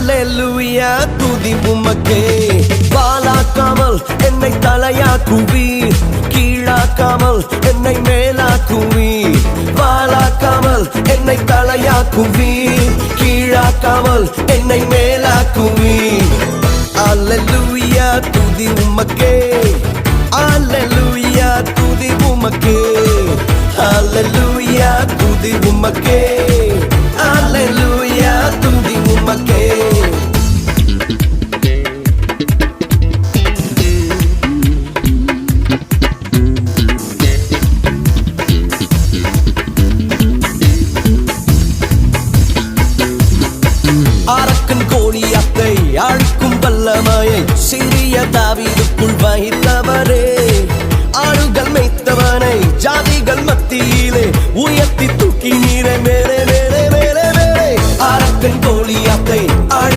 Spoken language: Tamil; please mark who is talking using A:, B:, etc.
A: அல்லேலூயா துதி உமக்கே. வாலாக்காமல் என்னை தலையாக்குவீர், கீழாக்காமல் என்னை மேலாக்குவீர். வாலாக்காமல் என்னை தலையாக்குவீர், கீழாக்காமல் என்னை மேலாக்குவீர். அல்லேலூயா துதி உமக்கே, அல்லேலூயா துதி உமக்கே, அல்லேலூயா துதி உமக்கே, அல்லேலூயா துதி உமக்கே. அரக்கன் கோழியத்தை அழிக்கும் வல்லமையை சிறிய தாவீதுக்குள் வைத்தவரே.